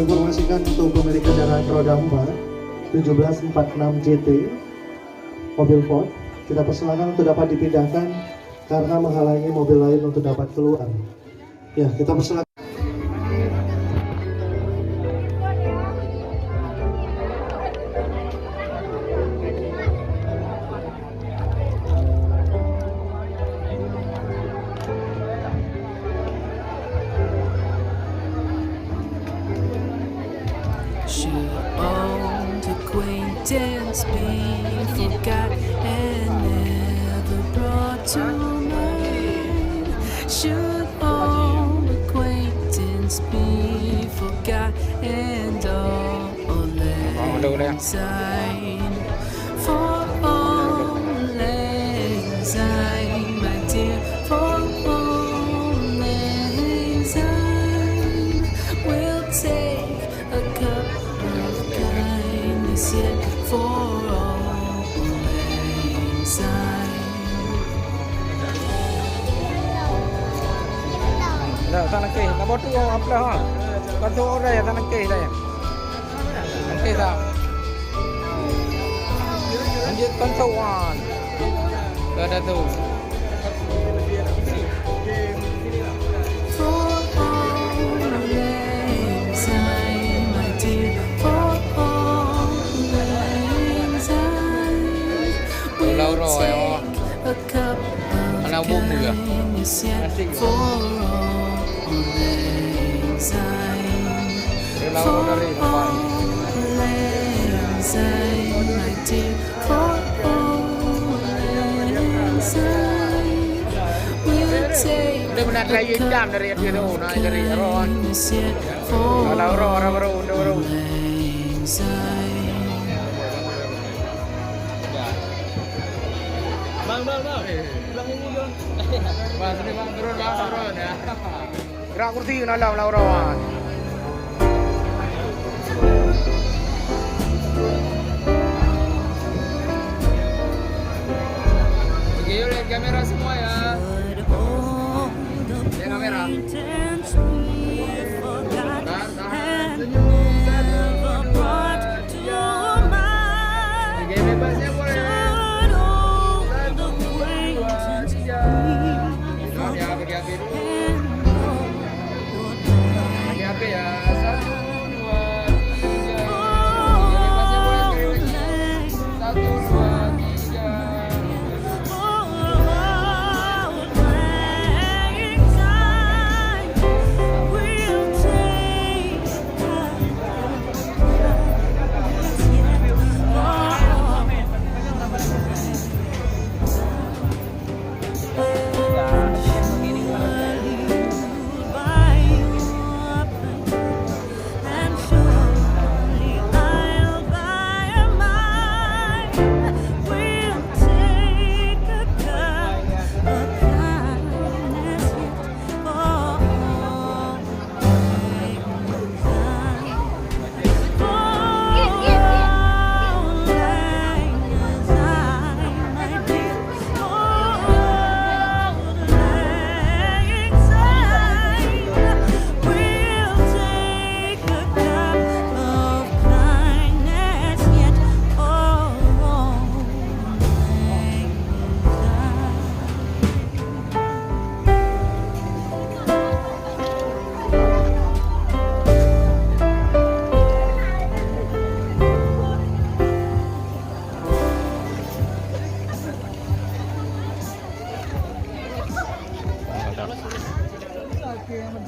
informasikan untuk pemilikan kendaraan roda 4 1746 JT mobil Ford, kita persilakan untuk dapat dipindahkan karena menghalangi mobil lain untuk dapat keluar. Ya, kita persilakan. Acquaintance be forgot and never brought to mind. Should old acquaintance be forgot and all lang syne? For all lang syne, my dear, for all lang syne, we'll take a cup of kindness yet for all lang syne. Dah, tak nak tak botu apa ha. Kantor orang ya tak nak dah ya. Okey dah. Lanjut kantoran. Dah dah tu. For all lang syne, my dear, for all lang syne, we'll take a cup of kindness yet for all lang syne. For all lang syne, my dear, for all lang syne, we'll take Dia benar lagi jam dari dia tu, naik dari Ron. Kalau Ron baru. lang syne. Bang. Bilang ini dong. Bang, sini bang turun ya. Gerak kursi nalam Ron. Oke, yuk lihat kamera semua ya. Lihat kamera. Oke, bebasnya boleh. Ya, bagi api dulu. Bagi api ya. 1, 2, 3. Bebasnya boleh.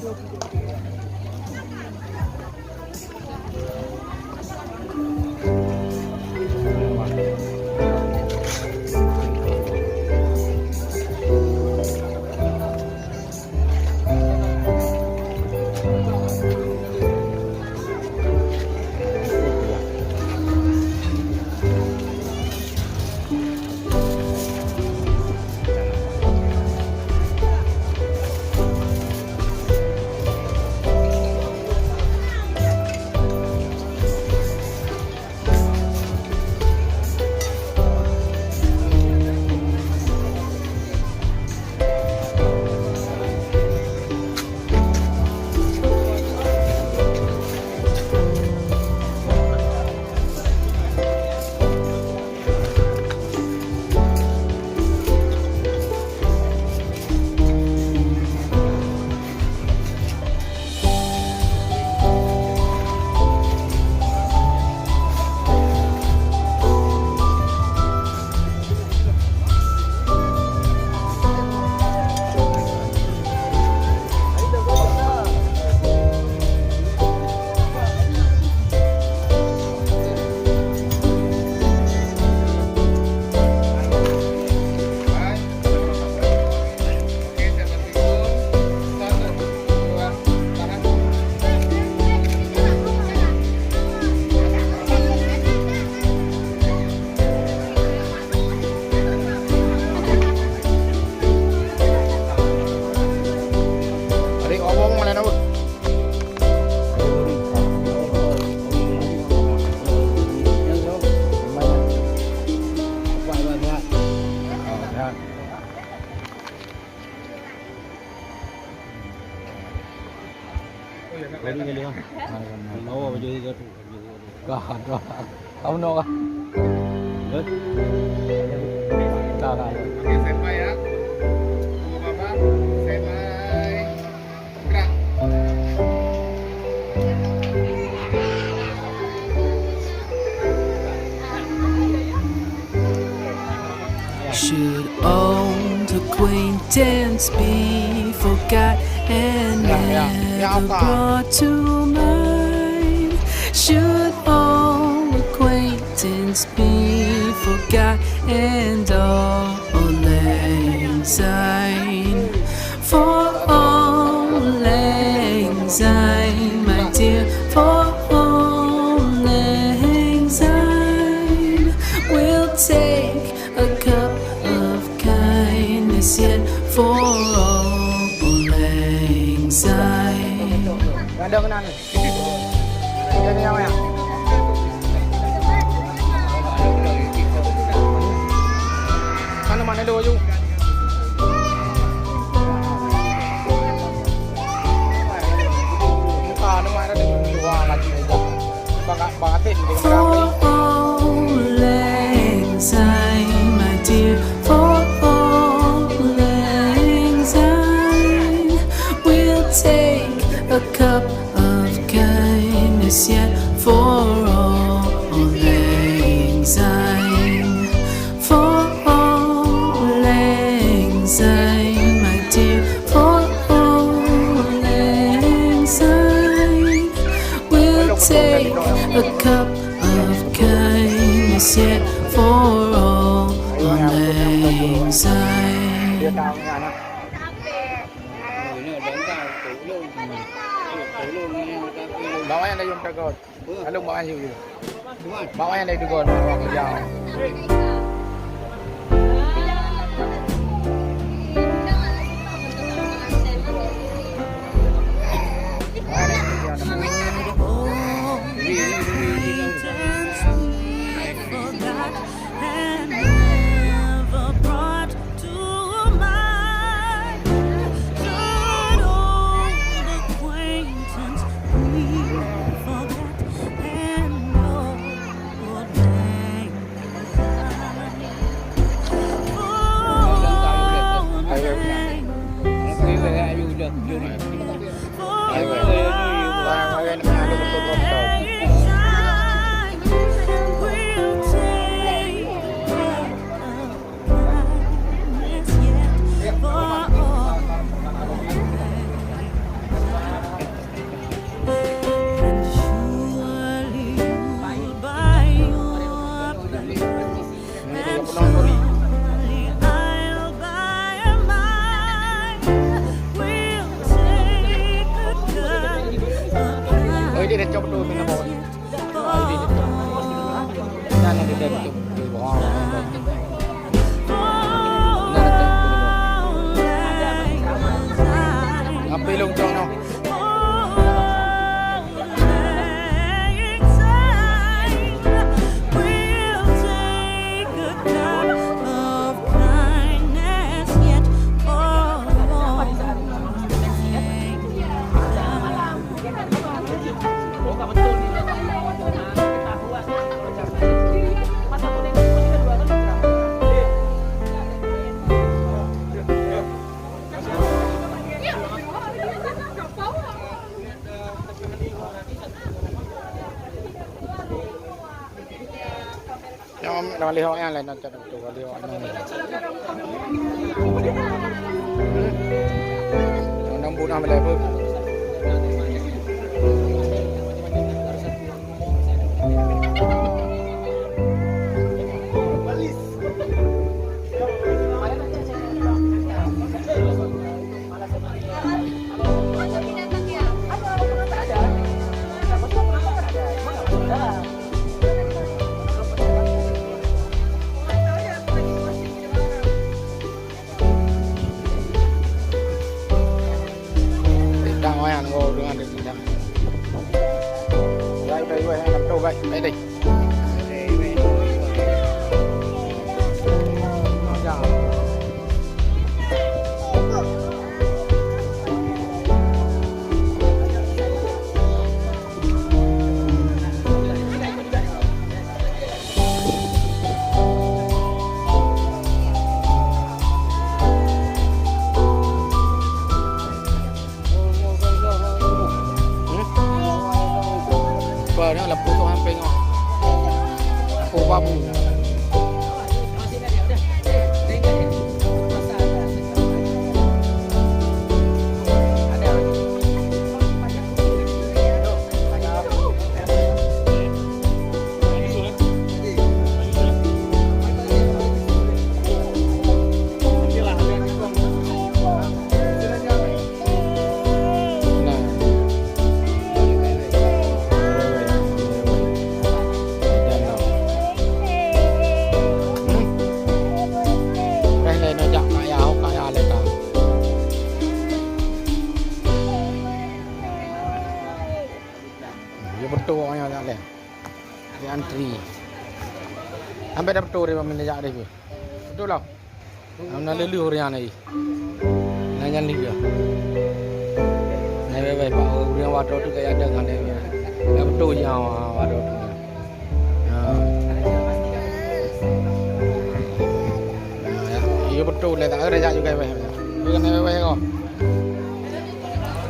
1, 2, 3. Baru kali ah. Oh, baju itu tu. Kahan. Kamu nak ah? Tak. Okey, standby ya. Bapa, standby. Gerak. Should old acquaintance be forgot and never brought to mind? Should old acquaintance be forgot and all lang syne? For all lang syne, my dear, for all lang syne, we'll take a cup of kindness yet for all lang syne. Ada kena ni. Ini yang mana? Mana dulu you? Muka nama ada di luar lagi. Bangatin di For all lang syne, my dear, for all lang syne, we'll take a cup of kindness yet for all lang syne. For all lang syne, my dear, for all lang syne, we'll take a cup of kindness yet for all lang syne. Dia tahu ni anak. Bawa yang dari Tegon. Lalu bawa yang situ. Bawa yang dari Tegon. Bawa ke jauh. Dia dah coba dulu minum bawah. Dia dah coba. Nana dia dah coba. Apa ilung cong no? Nama lihok yang lain nanti tu lihok ni. Nang bunah melai pun. Đây đây. betul orang tak leh. Dia antri. Sampai dah betul dia minta jak dia. Betul lah. Amna lelu orang ni. Nangan dia. Nai bai ba orang wadah tu kayak ada kan dia. Dah betul yang wadah tu. Iya betul lah tak ada jak juga bai. Dia kan bai kau.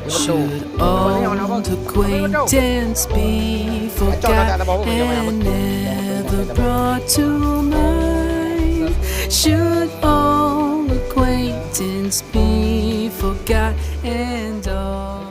Should old acquaintance be forgot and never brought to mind? Should old acquaintance be forgot and all?